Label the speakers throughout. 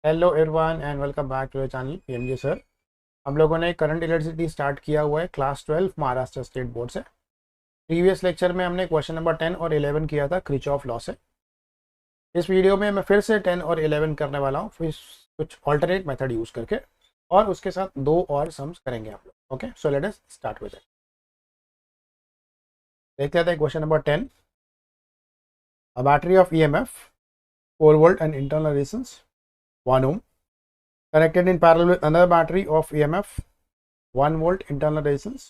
Speaker 1: Hello everyone and welcome back to the channel PMG sir. हम लोगों ने current electricity start किया हुआ है क्लास 12 महाराष्ट्र स्टेट बोर्ड से। प्रीवियस लेक्चर में हमने क्वेश्चन नंबर 10 और 11 किया था किरचॉफ लॉ से। इस वीडियो में मैं फिर से 10 और 11 करने वाला हूँ, फिर कुछ ऑल्टरनेट मेथड यूज़ करके, और उसके साथ दो और सम्स करेंगे आप लोग। Okay, so let us start with it. देख लेते हैं question number 10। A battery of EMF 4 volt and internal resistance 1 ohm connected in parallel with another battery of EMF 1 volt internal resistance।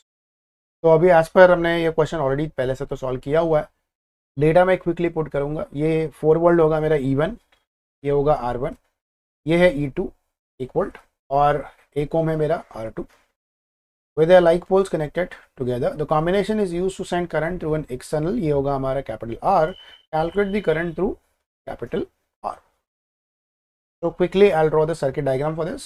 Speaker 1: तो अभी एज पर हमने ये question already पहले से तो सॉल्व किया हुआ है। डेटा मैं क्विकली पुट करूंगा। ये 4 वोल्ट होगा मेरा E1, ये होगा R1, ये है E2 1 वोल्ट, और 1 ओम है मेरा R2। with their like poles connected together the combination is used to send current through an external, ये होगा हमारा capital R। calculate the current through capital R। so quickly I'll draw the circuit diagram for this।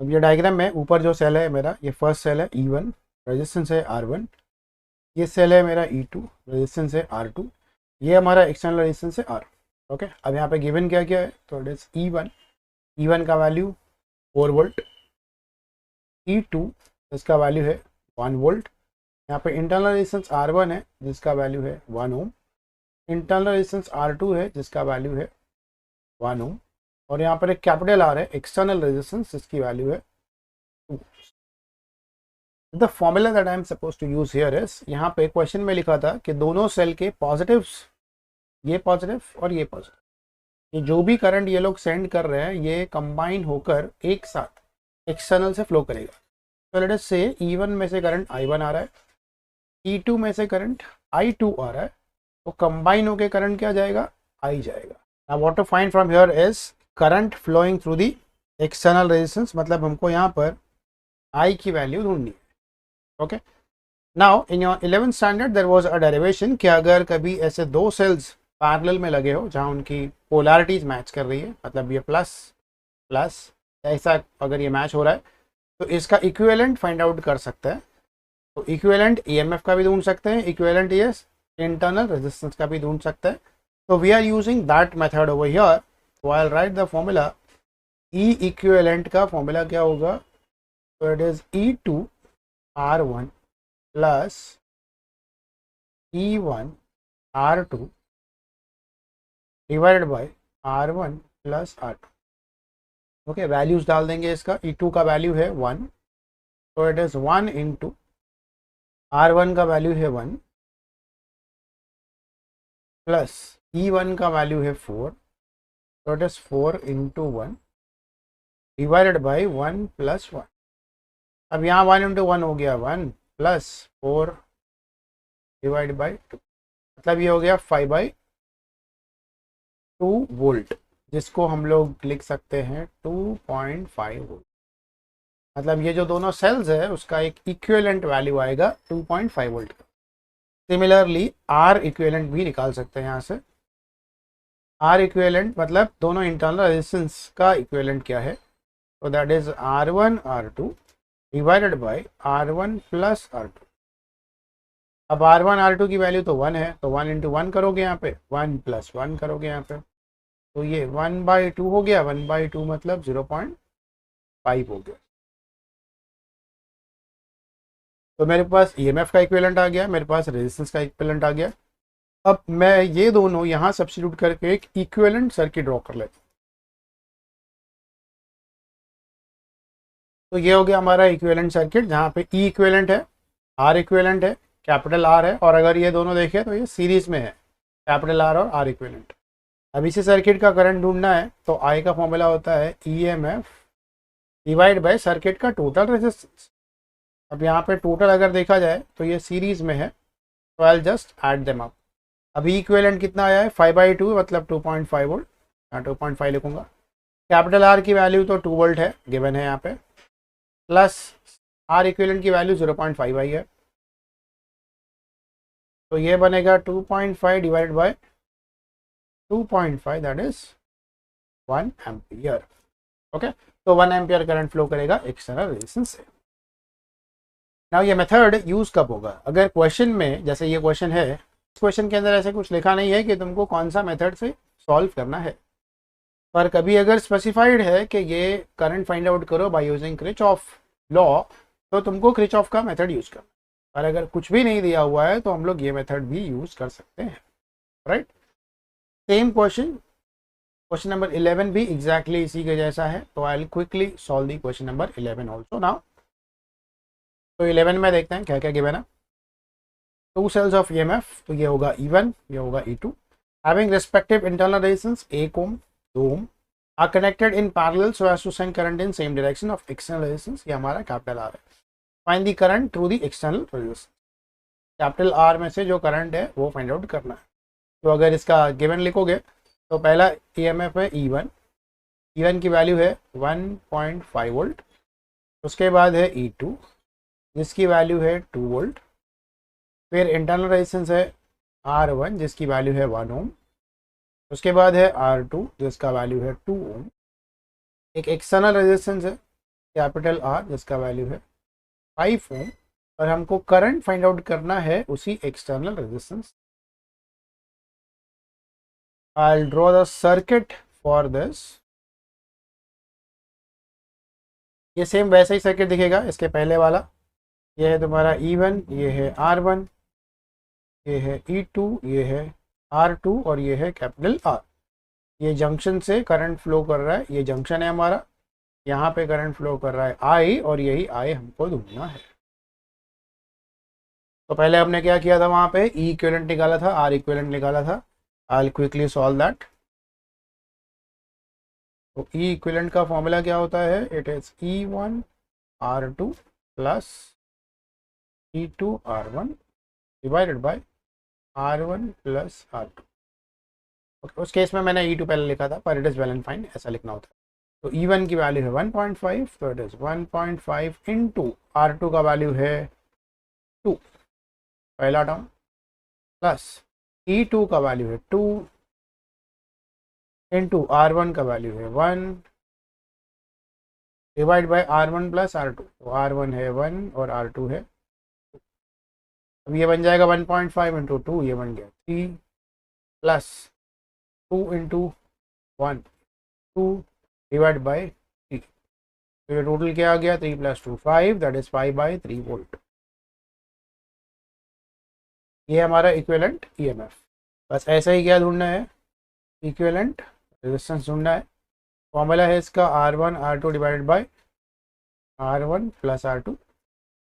Speaker 1: अब ये diagram में ऊपर जो cell है मेरा, ये फर्स्ट सेल है E1, रेजिस्टेंस है R1। ये सेल है मेरा E2, रेजिस्टेंस है R2। ये हमारा एक्सटर्नल रेजिस्टेंस है R। ओके, अब यहाँ पे गिवन क्या क्या है, तो इट इज E1 का वैल्यू 4 वोल्ट, E2 जिसका वैल्यू है 1 वोल्ट, यहाँ पे इंटरनल रेजिस्टेंस R1 है जिसका वैल्यू है 1 ओम, इंटरनल रेजिस्टेंस R2 है जिसका वैल्यू है 1 ओम, और यहाँ पर एक कैपिटल R है एक्सटर्नल रेजिस्टेंस जिसकी वैल्यू है 2। The formula that I am suppose to use here is, यहाँ पे क्वेश्चन में लिखा था कि दोनों सेल के पॉजिटिव्स, ये पॉजिटिव और ये पॉजिटिव, ये जो भी करंट ये लोग सेंड कर रहे हैं ये कंबाइन होकर एक साथ एक्सटर्नल से फ्लो करेगा। तो लेट अस से E1 में से करंट I1 आ रहा है, E2 में से करंट I2 आ रहा है, तो कंबाइन होकर करंट क्या जाएगा, I जाएगा। Now what to find from here is current flowing through the external resistance, मतलब हमको यहाँ पर I की वैल्यू ढूंढनी है। Okay, now in your 11th standard there was a derivation कि अगर कभी ऐसे दो सेल्स पैरेलल में लगे हो जहाँ उनकी पोलैरिटीज मैच कर रही है, मतलब ये प्लस प्लस ऐसा अगर ये मैच हो रहा है, तो इसका इक्विवेलेंट फाइंड आउट कर सकते हैं। तो इक्विवेलेंट EMF का भी ढूंढ सकते हैं, इक्विवेलेंट ES इंटरनल रेजिस्टेंस का भी ढूंढ सकते हैं। तो we are using that method over here. तो I will write the formula. E equivalent का फॉर्मूला क्या होगा, तो it is E2 R1 plus E1 R2 divided by R1 plus R2। Okay, values डाल देंगे इसका। E2 का वैल्यू है 1, तो इट इज 1 इंटू R1 का वैल्यू है 1 प्लस E1 का वैल्यू है 4, तो it is 4 into 1 divided by 1 plus 1। अब यहाँ 1 इंटू 1 हो गया 1 प्लस 4 डिवाइड बाय 2, मतलब ये हो गया 5/2 वोल्ट, जिसको हम लोग लिख सकते हैं 2.5 वोल्ट। मतलब ये जो दोनों सेल्स है उसका एक इक्विवेलेंट वैल्यू आएगा 2.5 वोल्ट का। सिमिलरली R इक्विवेलेंट भी निकाल सकते हैं यहाँ से। R इक्विवेलेंट मतलब दोनों इंटरनल रेजिस्टेंस का इक्विवेलेंट क्या है, तो that is R1 R2 divided by R1 plus R2। अब R1 R2 की वैल्यू तो 1 है, तो 1 इंटू 1 करोगे यहाँ पे, 1 प्लस 1 करोगे यहाँ पे, तो ये 1/2 हो गया। 1/2 मतलब 0.5 हो गया। तो मेरे पास EMF का इक्विवेलेंट आ गया, मेरे पास रेजिस्टेंस का इक्विवेलेंट आ गया। अब मैं ये दोनों यहाँ सब्स्टिट्यूट करके एक इक्विवेलेंट सर्किट ड्रॉ कर लेता हूँ। तो ये हो गया हमारा इक्विवेलेंट सर्किट, जहाँ पे E इक्विवेलेंट है, R इक्विवेलेंट है, कैपिटल R है, और अगर ये दोनों देखें तो ये सीरीज में है, कैपिटल R और R इक्विवेलेंट। अब इसी सर्किट का करंट ढूंढना है, तो I का फॉर्मूला होता है EMF डिवाइड बाय सर्किट का टोटल रेजिस्टेंस। अब यहाँ पे टोटल अगर देखा जाए तो ये सीरीज में है, तो I will just add them up. अभी इक्विवेलेंट कितना आया है, 5/2 मतलब 2.5 वोल्ट, यहाँ 2.5 लिखूंगा। कैपिटल R की वैल्यू तो 2 वोल्ट है, गिवन है यहाँ पे, प्लस R इक्विवेलेंट की वैल्यू 0.5 आई है, तो ये बनेगा 2.5 divided by 2.5 that is 1 ampere. Okay, तो 1 एम्पियर करंट फ्लो करेगा एक्सटर्नल रेजिस्टेंस से। नाउ ये मेथड यूज कब होगा, अगर क्वेश्चन में, जैसे ये क्वेश्चन है क्वेश्चन के अंदर ऐसे कुछ लिखा नहीं है कि तुमको कौन सा मेथड से सॉल्व करना है, पर कभी अगर स्पेसिफाइड है कि ये करंट फाइंड आउट करो बाय यूजिंग किरचॉफ लॉ, तो तुमको किरचॉफ का मेथड यूज करना है। पर अगर कुछ भी नहीं दिया हुआ है तो हम लोग ये मेथड भी यूज कर सकते हैं, राइट। सेम क्वेश्चन नंबर 11 भी एग्जैक्टली इसी के जैसा है, तो I will quickly solve the question number 11 also now. तो 11 में देखते हैं क्या क्या गिवन है। 2 cells of EMF, तो ये होगा E1, ये होगा E2, having respective internal resistance 1 ohm 2 ohm are connected in parallel so as to send current in same direction of external resistance, ये हमारा कैपिटल R है। Find the current through the external resistance, capital R में से जो current है वो find out करना है। तो अगर इसका गिवन लिखोगे तो पहला EMF है E1 की वैल्यू है 1.5 वोल्ट। उसके बाद है E2 जिसकी वैल्यू है 2 वोल्ट। फिर इंटरनल रेजिस्टेंस है R1 जिसकी वैल्यू है 1 ओम। उसके बाद है R2 जिसका वैल्यू है 2 ओम। एक एक्सटर्नल रेजिस्टेंस है कैपिटल R जिसका वैल्यू है 5 ओम, और हमको करंट फाइंड आउट करना है उसी external resistance. I will draw the circuit for this. ये सेम वैसा ही सर्किट दिखेगा इसके पहले वाला। ये है तुम्हारा E1, ये है R1, ये है E2, ये है R2 और ये है कैपिटल R। ये जंक्शन से करंट फ्लो कर रहा है, ये जंक्शन है हमारा, यहाँ पे करंट फ्लो कर रहा है I, और यही I हमको ढूंढना है। तो पहले हमने क्या किया था, वहाँ पे E इक्विवेलेंट निकाला था, R इक्विवेलेंट निकाला था। I will quickly solve that. तो E इक्विवेलेंट का फॉर्मूला क्या होता है, it is E1 R2 plus E2 R1 divided by R1 plus R2। Okay, उस केस में मैंने E2 पहले लिखा था, पर it is well and fine, ऐसा लिखना होता है। तो E1 की वैल्यू है 1.5, तो इट इज़ 1.5 इंटू R2 का वैल्यू है 2, पहला टर्म, प्लस E2 का वैल्यू है 2 इंटू R1 का वैल्यू है 1 divide by R1 plus R2। तो R1 है 1 और R2 है 2। अब ये बन जाएगा 1.5 इंटू 2, ये बन गया 3 प्लस 2 इंटू 1 2 डिवाइड बाई 3। तो ये टोटल क्या आ गया, 3 प्लस 2 5, दैट इज 5/3 वोल्ट। ये हमारा इक्विवेलेंट EMF। बस ऐसा ही क्या ढूंढना है, इक्विवेलेंट रेजिस्टेंस ढूंढना है। फॉर्मूला है इसका R1 R2 divided by R1 plus R2।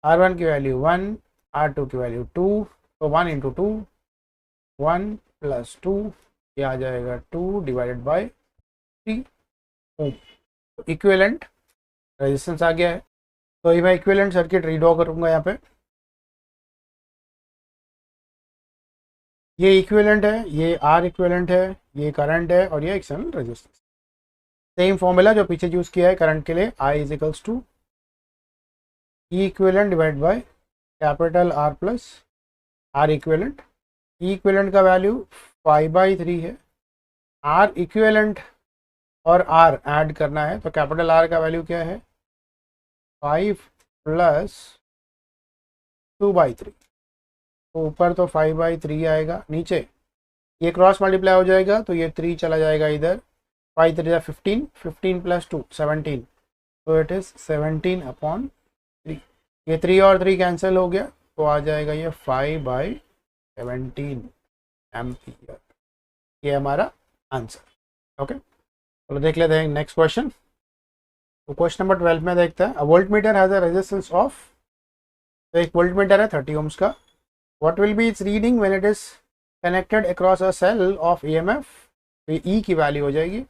Speaker 1: R1 की वैल्यू 1, R2 की वैल्यू 2, तो 1 इंटू 2 1 प्लस 2, ये आ जाएगा 2 divided by 3 ohm. Equivalent resistance आ गया है। तो ये मैं इक्विवेलेंट सर्किट रीड्रॉ करूंगा यहाँ पे। ये इक्विवेलेंट है, ये R इक्विवेलेंट है, ये करंट है और ये एक्सटर्नल रेजिस्टेंस। सेम फॉर्मूला जो पीछे यूज किया है करंट के लिए, I is equals to E equivalent divide by capital R plus R equivalent. E equivalent का वैल्यू 5/3 है। R इक्विवेलेंट और R ऐड करना है, तो कैपिटल R का वैल्यू क्या है 5 प्लस 2/3। तो ऊपर तो 5/3 आएगा, नीचे ये क्रॉस मल्टीप्लाई हो जाएगा तो ये 3 चला जाएगा इधर, 5 3 15, 15 प्लस 2 17, तो इट इज 17/3। ये 3 और 3 कैंसिल हो गया, तो आ जाएगा ये 5/17 एम्पियर। ये हमारा आंसर। ओके, तो देख लेते हैं नेक्स्ट क्वेश्चन। तो क्वेश्चन नंबर 12 में देखते हैं, a voltmeter has a resistance of, तो एक वोल्टमीटर है 30 ओम्स का। What will be its reading when it is connected across a cell of EMF, तो E की वैल्यू हो जाएगी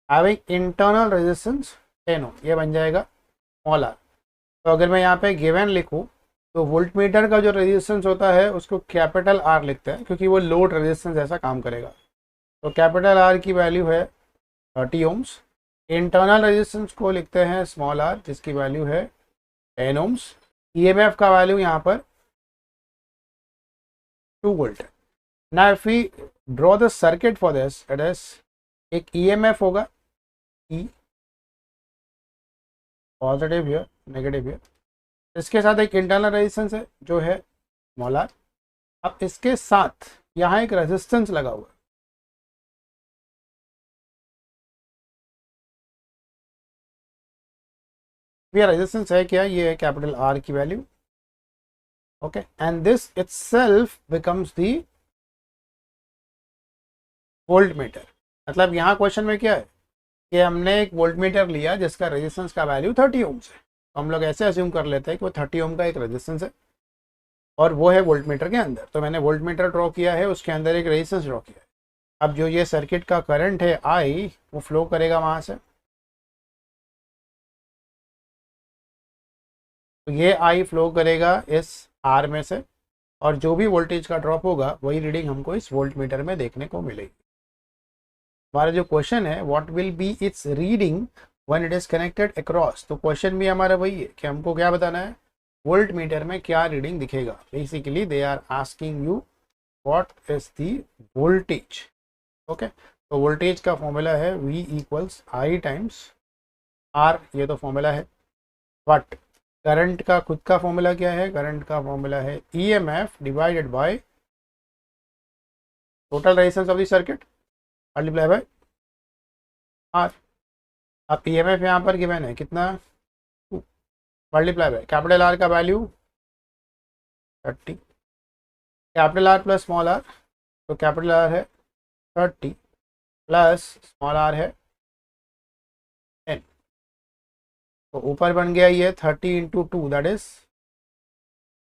Speaker 1: हैविंग इंटरनल रेजिस्टेंस 10 ओम, ये बन जाएगा स्मॉल r। तो अगर मैं यहाँ पे गिवन लिखूँ तो वोल्टमीटर का जो रेजिस्टेंस होता है उसको कैपिटल R लिखते हैं, क्योंकि वो लोड रेजिस्टेंस ऐसा काम करेगा। तो कैपिटल R की वैल्यू है 30 ओम्स। इंटरनल रेजिस्टेंस को लिखते हैं स्मॉल r जिसकी वैल्यू है 10 ओम्स। EMF का वैल्यू यहाँ पर 2 वोल्ट है। Now if we draw the circuit for this, it is एक EMF होगा E, positive here negative here, इसके साथ एक इंटरनल रेजिस्टेंस है जो है स्मॉल r। अब इसके साथ यहाँ एक रेजिस्टेंस लगा हुआ है, ये रेजिस्टेंस है क्या, ये है कैपिटल आर की value, okay, and this itself becomes the volt meter. मतलब यहाँ क्वेश्चन में क्या है कि हमने एक वोल्ट मीटर लिया जिसका रेजिस्टेंस का वैल्यू 30 ओम्स है, तो हम लोग ऐसे अज्यूम कर लेते हैं कि वो 30 ओम का एक रेजिस्टेंस है और वो है वोल्ट मीटर के अंदर। तो मैंने वोल्ट मीटर ड्रॉ किया है, उसके अंदर एक रेजिस्टेंस ड्रॉ किया है। अब जो ये सर्किट का करंट है आई, वो फ्लो करेगा वहाँ से, तो ये आई फ्लो करेगा इस आर में से, और जो भी वोल्टेज का ड्रॉप होगा वही रीडिंग हमको इस वोल्ट मीटर में देखने को मिलेगी। हमारा जो क्वेश्चन है what will be its reading when it is connected across, तो क्वेश्चन भी हमारा वही है कि हमको क्या बताना है, वोल्ट मीटर में क्या रीडिंग दिखेगा। Basically they are asking you what is the voltage, okay. तो वोल्टेज का फॉर्मूला है V equals I times R, ये तो फॉर्मूला है। बट करंट का खुद का फॉर्मूला क्या है, करंट का फॉर्मूला है EMF divided by total resistance of the circuit multiply by R. अब EMF यहाँ पर गिवन है कितना, मल्टीप्लाई बाय कैपिटल आर का value 30, capital R plus small R, तो कैपिटल आर है 30 प्लस स्मॉल आर है 10, तो ऊपर बन गया ये 30 इंटू 2 दैट इज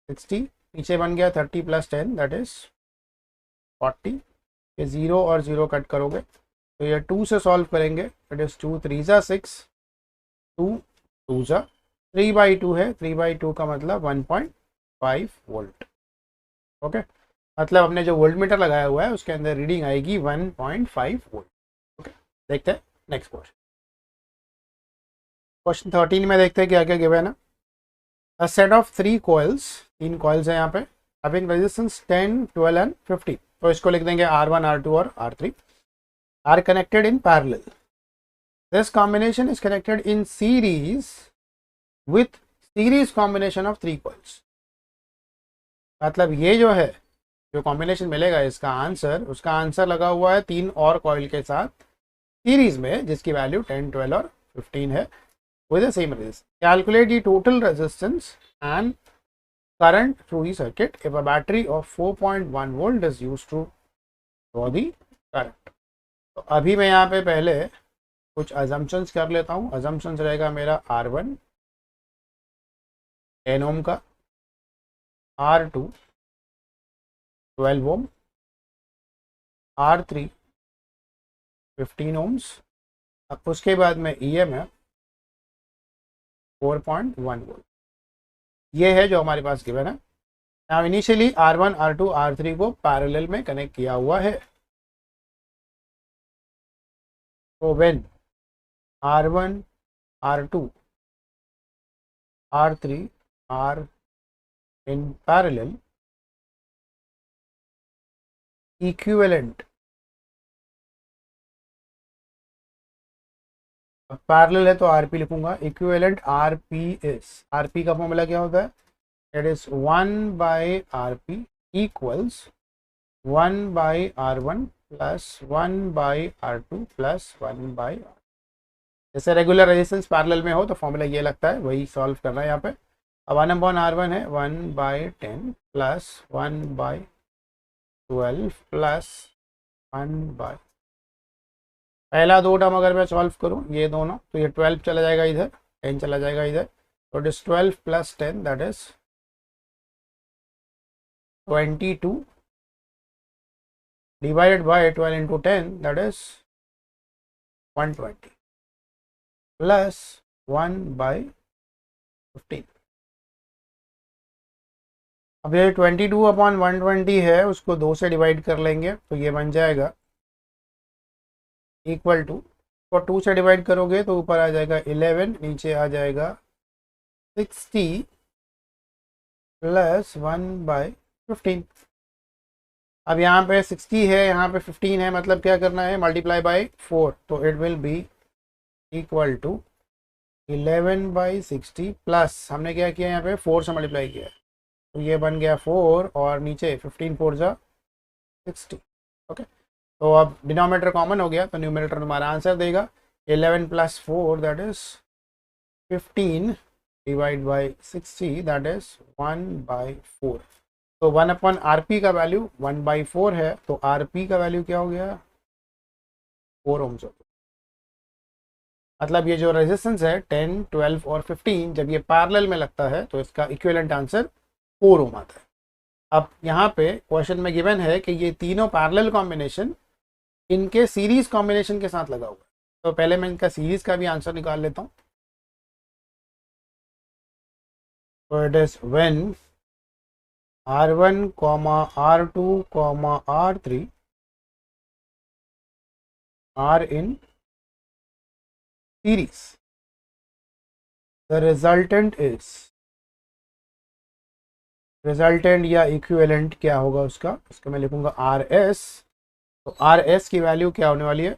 Speaker 1: 60, नीचे बन गया 30 प्लस 10 दैट इज 40। ये 0 और 0 कट करोगे तो ये 2 से सॉल्व करेंगे, इट इज 2 3 जा 6, 2 2 जा 3/2 है, 3/2 का मतलब 1.5 वोल्ट, ओके। मतलब हमने जो वोल्ट मीटर लगाया हुआ है उसके अंदर रीडिंग आएगी 1.5 वोल्ट, ओके। देखते हैं नेक्स्ट क्वेश्चन। क्वेश्चन 13 में देखते हैं क्या क्या गिवन है। A set of 3 coils, 3 coils है यहाँ पे, हैविंग रेजिस्टेंस 10 12 एंड 50, तो इसको लिख देंगे R1 R2 और R3, are connected in parallel. This combination is connected in series with series combination of 3 coils. मतलब ये जो है, जो कॉम्बिनेशन मिलेगा इसका आंसर, उसका आंसर लगा हुआ है 3 और कॉइल के साथ सीरीज में, जिसकी वैल्यू 10 12 और 15 है with the same resistance. Calculate the total resistance and current through the circuit if a battery of 4.1 volt is used to draw the current. तो अभी मैं यहाँ पे पहले कुछ assumptions कर लेता हूँ। assumptions रहेगा मेरा R1 10 ओम का, R2 12 ओम, R3 15 ओम्स। अब उसके बाद में EMF 4.1 वोल्ट, ये है जो हमारे पास गिवन है। Now initially R1 R2 R3 को पैरेलल में कनेक्ट किया हुआ है, तो when R1 R2 R3 are in parallel, equivalent, parallel है तो आरपी लिखूंगा, इक्विवेलेंट आरपी इज, आरपी का फॉर्मूला क्या होता है, it is 1/RP equals 1/R1 plus 1/R2 plus 1/R। जैसे रेगुलर रेजिस्टेंस पैरेलल में हो तो फॉर्मूला ये लगता है, वही सॉल्व करना है यहाँ पे। अब 1/R1 है 1/10 प्लस 1/12 प्लस 1/, पहला 2 टर्म अगर मैं सॉल्व करूं ये दोनों, तो ये 12 चला जाएगा इधर, 10 चला जाएगा इधर, तो it is 12 plus 10 that is 22 divided by 12 into 10 that is 120 plus 1/15। अब ये 22/120 है, उसको 2 से डिवाइड कर लेंगे तो ये बन जाएगा इक्वल टू, तो 2 से डिवाइड करोगे तो ऊपर आ जाएगा 11, नीचे आ जाएगा 60 प्लस 1/15। अब यहाँ पे 60 है, यहाँ पे 15 है, मतलब क्या करना है, मल्टीप्लाई बाय 4, तो it will be equal to 11/60 plus हमने क्या किया यहाँ पे 4 से मल्टीप्लाई किया, तो ये बन गया 4 और नीचे 15 4 जा 60। ओके, तो अब डिनोमिनेटर कॉमन हो गया तो न्यूमिनेटर तुम्हारा आंसर देगा 11 + 4 that is 15 divide by 60 that is 1/4। तो 1/RP का वैल्यू 1/4 है, तो RP का वैल्यू क्या हो गया 4 ओम्स हो गया। मतलब ये जो रेजिस्टेंस है 10, 12 और 15 जब ये पैरेलल में लगता है तो इसका इक्विवेलेंट आंसर 4 ओम आता है। अब यहाँ पे क्वेश्चन में गिवन है कि ये तीनों पैरेलल कॉम्बिनेशन इनके सीरीज कॉम्बिनेशन के साथ लगा हुआ है, तो पहले मैं इनका सीरीज का भी आंसर निकाल लेता हूँ। तो it is when R1, R2, R3 are in series, the resultant या इक्विवेलेंट क्या होगा उसका मैं लिखूंगा RS। तो RS की वैल्यू क्या होने वाली है,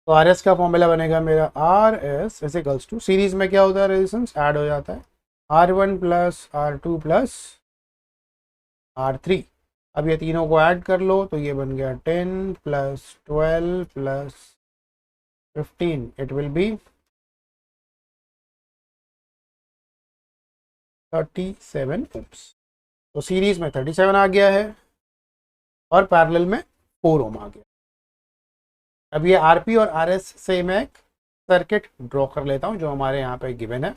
Speaker 1: तो RS का फॉर्मूला बनेगा मेरा RS is equals to, series में क्या होता है रेजिस्टेंस ऐड हो जाता है, R1 + R2 + R3। अब ये तीनों को ऐड कर लो तो ये बन गया 10 + 12 + 15 इट विल बी 37 ओम्स। तो सीरीज में 37 आ गया है और पैरेलल में 4 ओम आ गया। अब ये आरपी और आरएस से मैं एक सर्किट ड्रॉ कर लेता हूं जो हमारे यहाँ पे गिवन है।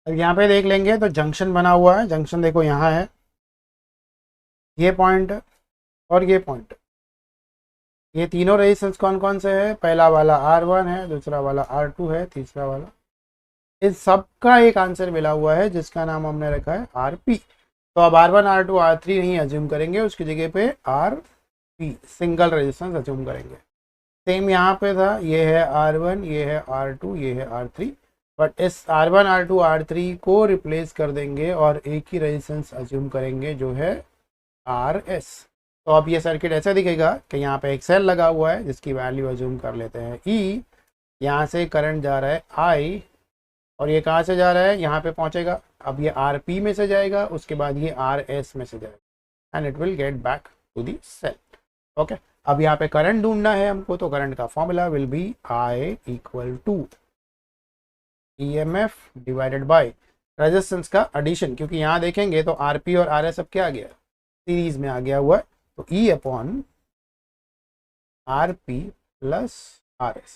Speaker 1: अब यहाँ पे देख लेंगे तो जंक्शन बना हुआ है, जंक्शन देखो यहाँ है, ये पॉइंट और ये पॉइंट, ये तीनों रेजिस्टेंस कौन कौन से है, पहला वाला R1 है, दूसरा वाला R2 है, तीसरा वाला, इस सब का एक आंसर मिला हुआ है जिसका नाम हमने रखा है RP। तो अब R1, R2, R3 नहीं अज्यूम करेंगे, उसकी जगह पे RP सिंगल रेजिस्टेंस अज्यूम करेंगे। सेम यहाँ पे था, ये है R1, ये है R2, ये है R3, बट इस R1, R2, R3 को रिप्लेस कर देंगे और एक ही रेजिस्टेंस अज्यूम करेंगे जो है RS। तो अब ये सर्किट ऐसा दिखेगा कि यहाँ पे एक सेल लगा हुआ है जिसकी वैल्यू अज्यूम कर लेते हैं E, यहाँ से करंट जा रहा है I और ये कहाँ से जा रहा है, यहाँ पे पहुँचेगा। अब ये RP में से जाएगा, उसके बाद ये RS में से जाएगा and it will get back to the cell. Okay, अब यहाँ पे करंट ढूंढना है हमको, तो करंट का formula will be I = EMF divided by resistance का एडिशन, क्योंकि यहाँ देखेंगे तो RP और RS अब क्या आ गया, सीरीज में आ गया हुआ है, तो E/RP + RS।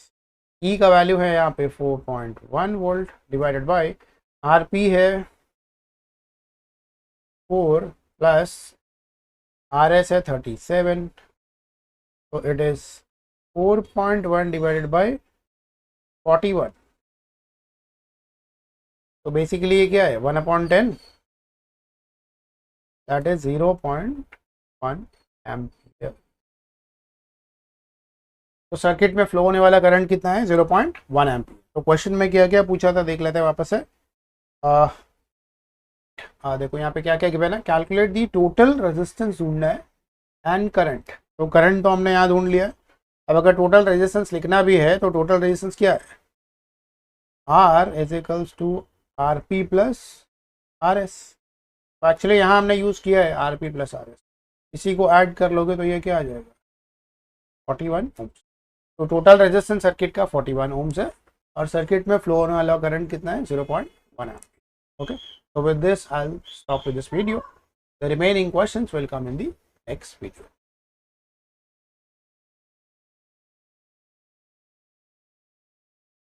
Speaker 1: E का वैल्यू है यहाँ पे 4.1 वोल्ट डिवाइडेड बाय RP है 4 प्लस RS है 37, तो इट इज 4.1 डिवाइडेड बाय 41। तो बेसिकली ये क्या है 1/10, दैट इज 0.1 एम्पियर। तो सर्किट में फ्लो होने वाला करंट कितना है 0.1 एम्पियर। तो क्वेश्चन में क्या क्या पूछा था देख लेते हैं वापस से। देखो यहाँ पे क्या क्या गिवन है, कैलकुलेट दी टोटल रेजिस्टेंस ढूंढना है एंड करंट। तो करंट तो हमने यहाँ ढूंढ लिया। अब अगर टोटल रेजिस्टेंस लिखना भी है तो टोटल रेजिस्टेंस क्या है, R = RP + RS। तो एक्चुअली यहाँ हमने यूज़ किया है RP + RS, इसी को ऐड कर लोगे तो ये क्या आ जाएगा 41 ओम्स। तो टोटल रेजिस्टेंस सर्किट का 41 ओम्स है और सर्किट में फ्लो होने वाला करंट कितना है 0.1 ampere. Okay, so with this I'll stop with this video. The remaining questions will come in the next video.